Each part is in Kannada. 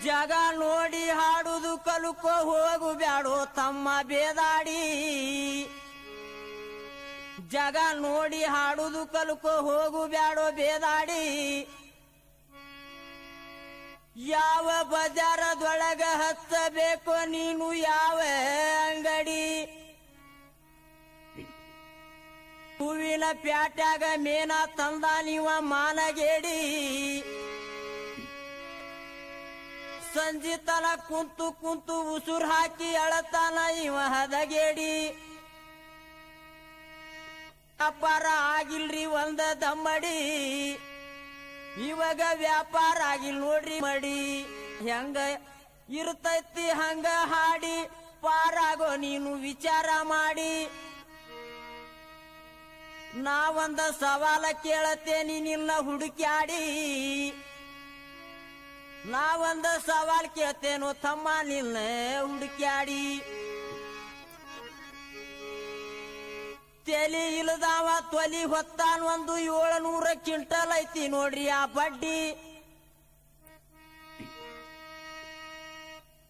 ಜಗ ನೋಡಿ ಹಾಡುದು ಕಲುಕೋ ಹೋಗು ಬ್ಯಾಡೋ ತಮ್ಮ ಬೇದಾಡಿ ಜಗ ನೋಡಿ ಹಾಡುದು ಕಲುಕೋ ಹೋಗು ಬ್ಯಾಡೋ ಬೇದಾಡಿ ಯಾವ ಬಜಾರದೊಳಗ ಹಚ್ಚಬೇಕೋ ನೀನು ಯಾವ ಅಂಗಡಿ ಹೂವಿನ ಪ್ಯಾಟ್ಯಾಗ ಮೇನ ತಂದ ನೀವ ಮಾನಗೇಡಿ ಸಂಜಿತನ ಕುಂತು ಕುಂತು ಉಸುರ್ ಹಾಕಿ ಅಳತಾನ ಇವ ಹದಗೇಡಿ ವ್ಯಾಪಾರ ಆಗಿಲ್ರಿ ಒಂದ ದಮ್ಮಡಿ ಇವಾಗ ವ್ಯಾಪಾರ ಆಗಿಲ್ ನೋಡ್ರಿ ಮಡಿ ಹೆಂಗ ಇರ್ತೈತಿ ಹಂಗ ಹಾಡಿ ಪಾರಾಗೋ ನೀನು ವಿಚಾರ ಮಾಡಿ ನಾವೊಂದ ಸವಾಲ ಕೇಳತೇನಿ ನಿನ್ನ ಹುಡುಕ್ಯಾಡಿ ನಾವೊಂದ ಸವಾಲ್ ಕೇಳ್ತೇನೋ ತಮ್ಮ ನಿನ್ನ ಹುಡುಕ್ಯಾಡಿ ತೆಲಿ ಇಲ್ಲದಾವ ತೊಲಿ ಹೊತ್ತಾನ ಒಂದು 700 ಕ್ವಿಂಟಲ್ ಐತಿ ನೋಡ್ರಿ ಆ ಬಡ್ಡಿ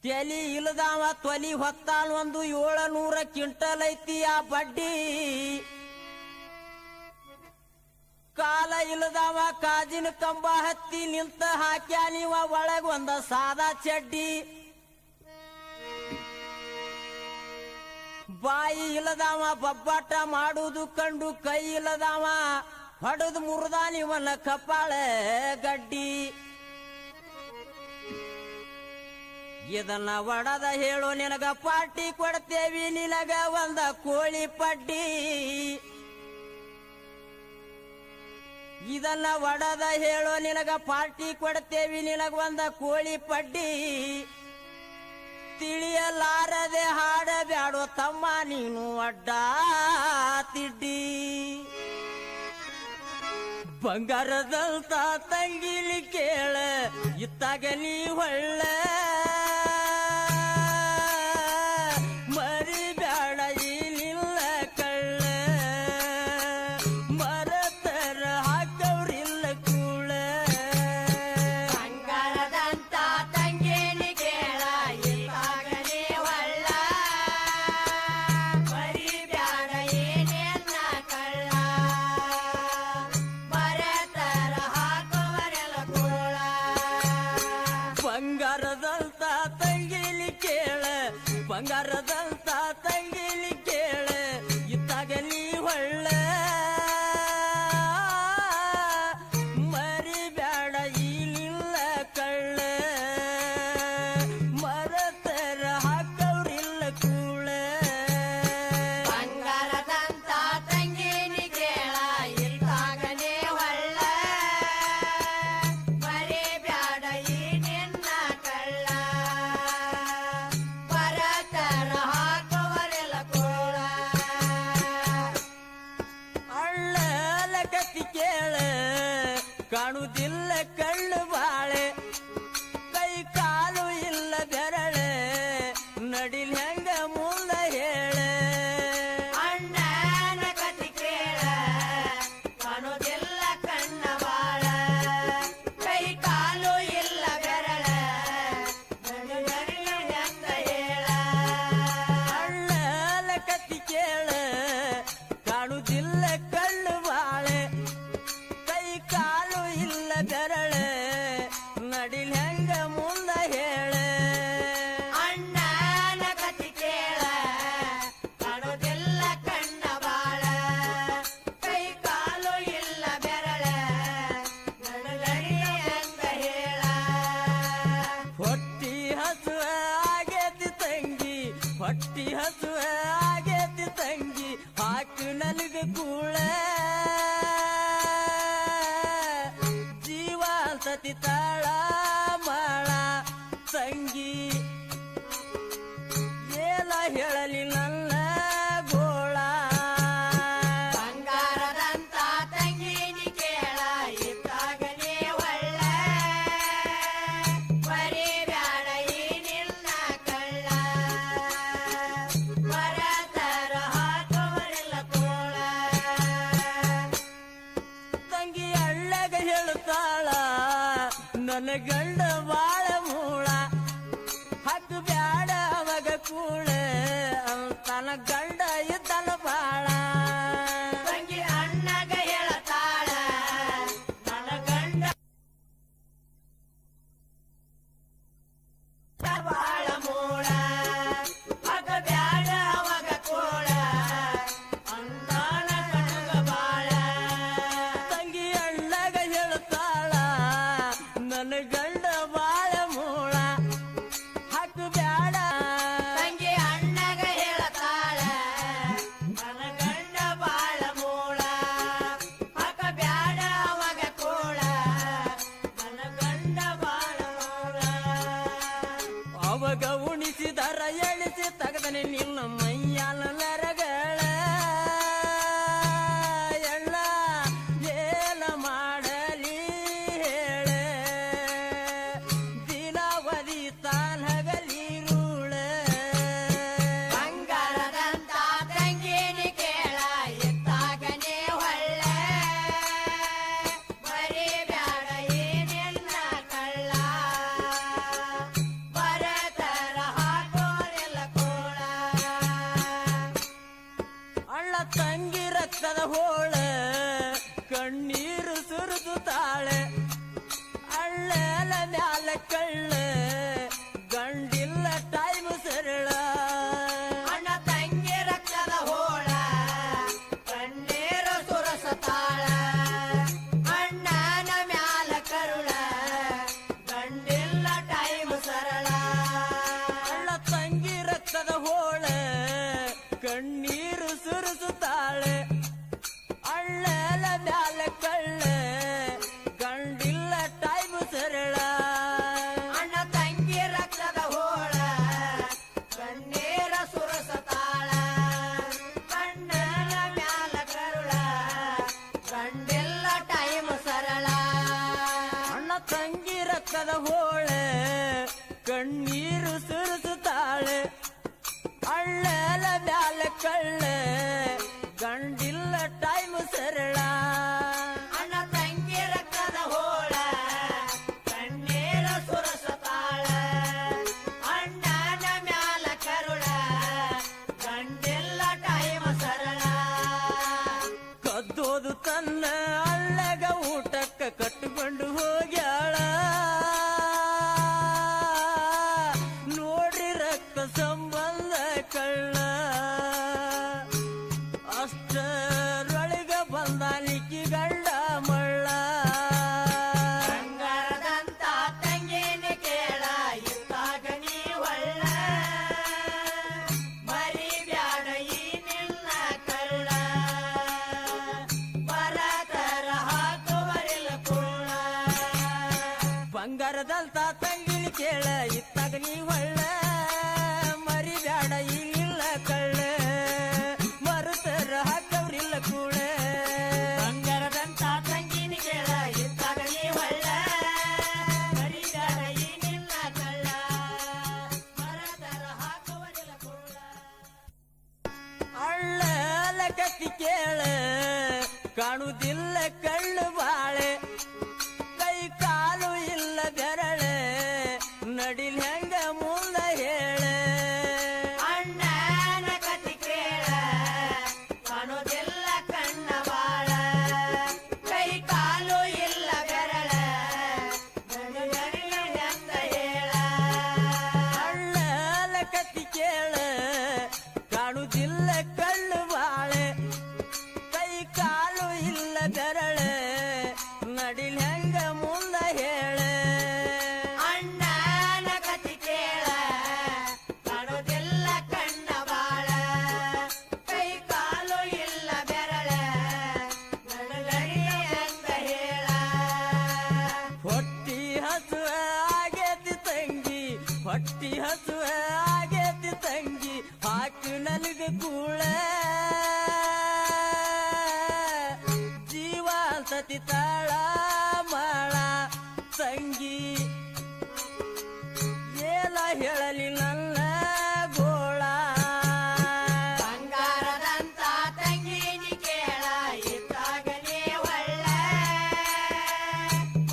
ತೆಲಿ ಇಲ್ಲದಾವ ತೊಲಿ ಹೊತ್ತಾನ ಒಂದು 700 ಕ್ವಿಂಟಲ್ ಐತಿ ಆ ಬಡ್ಡಿ ಕಾಲ ಇಲ್ಲದಾವ ಕಾಜಿನ ಕಂಬ ಹತ್ತಿ ನಿಂತ ಹಾಕ್ಯಾ ನೀವ ಒಳಗ ಒಂದ ಸಾದಾ ಚಡ್ಡಿ ಬಾಯಿ ಇಲ್ಲದಾವ ಬಬ್ಬಾಟ ಮಾಡುವುದು ಕಂಡು ಕೈ ಇಲ್ಲದಾವ ಹೊಡೆದು ಮುರಿದ ನೀವನ ಕಪಾಳ ಗಡ್ಡಿ ಇದನ್ನ ಒಡದ ಹೇಳು ನಿನಗ ಪಾರ್ಟಿ ಕೊಡ್ತೇವಿ ನಿನಗ ಒಂದ ಕೋಳಿ ಪಡ್ಡಿ ಇದನ್ನ ಒಡದ ಹೇಳೋ ನಿನಗ ಪಾರ್ಟಿ ಕೊಡ್ತೇವಿ ನಿನಗ ಒಂದ ಕೋಳಿ ಪಡ್ಡಿ ತಿಳಿಯಲಾರದೆ ಹಾಡಬ್ಯಾಡೋ ತಮ್ಮ ನೀನು ಅಡ್ಡ ತಿಡ್ಡಿ ಬಂಗಾರದಂತ ತಂಗಿಲಿ ಕೇಳ ಇತ್ತಾಗ ನೀ ಹೊಳ್ಳ ಮರಿ ಬ್ಯಾಡ ಇಲ್ಲಿಲ್ಲ ಕಳ್ಳ ಮರತರ ಹಾಕವ್ರಿಲ್ಲ ಕೂಳ ಬಂಗಾರದಂತ ತಂಗಿಲಿ ಕೇಳ ಇತ್ತಾಗ ನೀ ಹೊಳ್ಳ ಮರಿ ಬ್ಯಾಡ ಏನೇನ ಕಳ್ಳ ಮರತರ ಹಾಕವರೆಲ್ಲ ಕೂಳ ಬಂಗಾರದಂತ ತಂಗಿಲಿ ಕೇಳ ಬಂಗಾರದಂತ ತಂಗಿಲಿ ಕೇಳ ಇತ್ತಾಗ ನೀ ಹೊಳ್ಳ ಮರಿ ಬ್ಯಾಡ ಇಲ್ಲಿಲ್ಲ ಕಳ್ಳ ಮರತರ ಹಾಕವ್ರಿಲ್ಲ ಕೂಳ ಬಂಗಾರದಂತ ತಂಗಿಲಿ ಕೇಳ ಇತ್ತಾಗ ನೀ ಹೊಳ್ಳ ಮರಿ ಬ್ಯಾಡ ಈ ನಿನ್ನ ಕಳ್ಳ ಮರತರ ಹಾಕವರೆಲ್ಲ ಕೂಳ ಅಳ್ಳಲ ಕತ್ತಿ ಕೇಳ ಕಾಣುವುದಿಲ್ಲ ಕಳ್ಳು ಬಾಳೆ ಕೈ ಕಾಲು ಇಲ್ಲ ಬೆರಳೆ ನಡಿಲ್ ಹೆಂಗ ಮುಂದ ಹೇಳ ಅಣ್ಣನ ಕತಿ ಕೇಳ ಕಾಣೋದಿಲ್ಲ ಕಣ್ಣ ಬಾಳ ಕೈ ಕಾಲು ಇಲ್ಲ ಬೆರಳ ನಡುಗರಿಯ ಎಂದ ಹೇಳ ಅಳ್ಳಲ ಕತ್ತಿ ಕೇಳ ಕಾಣುವುದಿಲ್ಲ ಕಳ್ಳು ಬಾಳೆ ಕೈ ಕಾಲು ಇಲ್ಲ ಬೆರಳೆ ನಡಿಲ್ ಹೆಂಗ ಮುಂದ ಹೇಳ ಅಣ್ಣನ ಕತಿ ಕೇಳ ಕಾಣೋದಿಲ್ಲ ಕಣ್ಣ ಬಾಳ ಕೈ ಕಾಲು ಇಲ್ಲ ಬೆರಳ ನಡುಗರಿಯ ಎಂದ ಹೇಳ ಹೊಟ್ಟಿ ಹಸುವ ಆಗೇತಿ ತಂಗಿ ಹೊಟ್ಟಿ ಹಸುವ ಆಗೇತಿ ತಂಗಿ ಹಾಕು ನನಗ ಕೂಳ ಜೀವ ಸತಿ ತಾಳ ಮಾಳ ತಂಗಿ ಏಲ ಹೇಳಲಿ ನನ್ನ ಗೋಳ ಬಂಗಾರದಂತ ತಂಗಿನಿ ಕೇಳ ಇತ್ತಾಗ ನೀ ಒಳ್ಳ ಬರೀ ಬ್ಯಾಡ ಈ ನಿನ್ನ ಕಳ್ಳ ಮರತರ ಹಾಕವರೆಲ್ಲ ತೋಳ ತಂಗಿ ಅಳ್ಳಗ ಹೇಳುತ್ತಾಳ ನನ್ನ ಗಂಡ ಬಾಳ ಮೂಳ ಅವಾಗ ಉಣಿಸಿದರ ಎಳಿಸಿ ತಗದನೆ ನಿನ್ನ ಮೈಯಾಲ ನರಗಳ ಎಳ್ಳ ಏನ ಮಾಡಲಿ ಹೇಳ ದಿನವದಿ ತಾನಗಲಿರುಳ ಬಂಗಾರದಂತ ತಂಗಿನಿ ಕೇಳ ಇತ್ತಾಗನೇ ಹೊಳ್ಳ ಬರೀ ಬ್ಯಾಡ ಈ ನಿನ್ನ ಕಳ್ಳ ಬರತರ ಹಾಕೋರಿಲ್ಲ ಕೋಳ ಅಳ್ಳ ತಂಗಿ ರಕ್ತದ ಹೋಳ ಕಣ್ಣೀರು ಸುರಿದು ತಾಳೆ ಅಳ್ಳೆಲ ಮ್ಯಾಲ ಕಳ್ಳ ಗಂಡಿಲ್ಲ ಟೈಮ್ ಸರಳ ಅಣ್ಣ ತಂಗಿ ರಕ್ತದ ಹೋಳ ಕಣ್ಣೀರು ಸುರಸತಾಳ ಅಣ್ಣನ ಮ್ಯಾಲ ಕರುಳ ಗಂಡಿಲ್ಲ ಟೈಮ್ ಸರಳ ಅಳ್ಳ ತಂಗಿ ರಕ್ತದ ಹೋಳ ಕಣ್ಣೀರು ಸುರಿಸುತ್ತಾಳೆ ಅಳ್ಳೆಲ ಮ್ಯಾಲ ಕಳ್ಳ ಗಂಡಿಲ್ಲ ಟೈಮ್ ಸರಳ ಅಣ್ಣ ತಂಗಿ ರಕ್ತದ ಹೋಳ ಕಣ್ಣೀರ ಸುರಸತಾಳ ಅಣ್ಣನ ಮ್ಯಾಲ ಕರುಳ ಗಂಡಿಲ್ಲ ಟೈಮ್ ಸರಳ ಅಣ್ಣ ತಂಗಿ ರಕ್ತದ ಹೋಳ ಕಣ್ಣೀರು ಸುರಿಸುತ್ತಾಳೆ ಅಳ್ಳೆಲ ಮ್ಯಾಲ ಕಳ್ಳ ಗಂಡಿಲ್ಲ ಟೈಮ್ ಸರಳ ಅಣ್ಣ ತಂಗಿ ರಕ್ತದ ಹೋಳ ಕಣ್ಣೀರ ಸುರಸತಾಳ ಅಣ್ಣನ ಮ್ಯಾಲ ಕರುಳ ಗಂಡಿಲ್ಲ ಟೈಮ್ ಸರಳ ಕದ್ದೋದು ತನ್ನ ಅಳ್ಳಗ ಊಟಕ್ಕ ಕಟ್ಟಿಕೊಂಡು ಹೋಗ್ಯಾಳ ನೋಡ್ರಿ ರಕ್ತ ಸಂಬಂಧ ಕಳ್ಳ ಅಷ್ಟರೊಳಗ ಬಂದಾಲಿಕ್ಕಿ ಗಂಡ ಮಳ್ಳ ಬಂಗಾರದಂತ ತಂಗಿನಿ ಕೇಳ ಇತ್ತಾಗ ನೀ ಒಳ್ಳ ಮರಿ ಬ್ಯಾಡ ಈ ನಿನ್ನ ಕರುಳ ಬರತರ ಹಾಕುವರಿಲ್ಲ ಕೂಳ ಬಂಗಾರದಂತ ತಂಗಿನಿ ಕೇಳ ಇತ್ತಾಗ ನೀ ಒಳ್ಳ ಮರಿ ಬ್ಯಾಡ ಇಲ್ಲ ಕಳ್ಳ ಮರುತರ ಹಾಕವ್ರಿಲ್ಲ ಕೂಡ ಬಂಗಾರದಂತ ತಂಗಿನಿ ಕೇಳ ಇತ್ತಾಗ ನೀ ಒಳ್ಳ ಮರಿ ಬ್ಯಾಡ ಈ ನಿನ್ನ ಕಳ್ಳ ಬರತರ ಹಾಕುವರಿಲ್ಲ ಕೂಳ ಅಳ್ಳ ಕತ್ತಿ ಕೇಳ ಕಾಣುವುದಿಲ್ಲ ಕಳ್ಳು ಬಾಳೆ ಕೈ ಕಾಲು ಇಲ್ಲ ಬೆರಳೆ ನಡಿಲ್ ಹೆಂಗ ಮುಂದ ಹೇಳ ಅಣ್ಣನ ಕತಿ ಕೇಳ ಕಾಣೋದಿಲ್ಲ ಕಣ್ಣ ಬಾಳ ಕೈ ಕಾಲು ಇಲ್ಲ ಬೆರಳ ಅಂತ ಹೇಳ ಅಳ್ಳ ಕತ್ತಿ ಕೇಳ ಕಾಣುವುದಿಲ್ಲ ಕಳ್ಳು ಬಾಳೆ ಕೈ ಕಾಲು ಇಲ್ಲ ಬೆರಳೆ ನಡಿಲ್ ಹೆಂಗ ಮುಂದ ಹೇಳ ಅಣ್ಣನ ಕತಿ ಕೇಳ ಕಾಣೋದಿಲ್ಲ ಕಣ್ಣ ಬಾಳ ಕೈ ಕಾಲು ಇಲ್ಲ ಬೆರಳ ಅಂತ ಹೇಳ ಹೊಟ್ಟಿ ಹಸುವ ಆಗೇತಿ ತಂಗಿ ಹೊಟ್ಟಿ ಹಸುವ ಆಗೇತಿ ತಂಗಿ ಹಾಕು ನನಗ ಕೂಳ ಜೀವ ಸತಿ ತಾಳ ಮಾಳ ತಂಗಿ ಏನ ಹೇಳಲಿ ನನ್ನ ಗೋಳ ಬಂಗಾರದಂತ ತಂಗಿನಿ ಕೇಳ ಇತ್ತಾಗ ನೀ ಒಳ್ಳ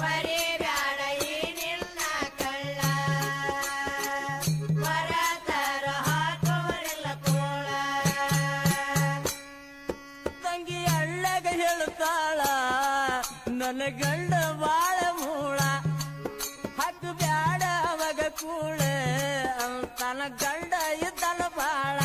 ಬರೀ ಬ್ಯಾಡ ಈ ನಿನ್ನ ಕಳ್ಳ ಬರತರ ಹಾಕುವರಿಲ್ಲ ಕೋಳ ತಂಗಿ ಅಳ್ಳಗ ಹೇಳುತ್ತಾಳ ನನ್ನ ಗಂಡ ಬಾಳ ಮೂಳ ಹಕ್ಕು ಬ್ಯಾಡ ಅವಾಗ ಕೂಳ ತನ್ನ ಗಂಡ ಇದ್ದನ ಬಾಳ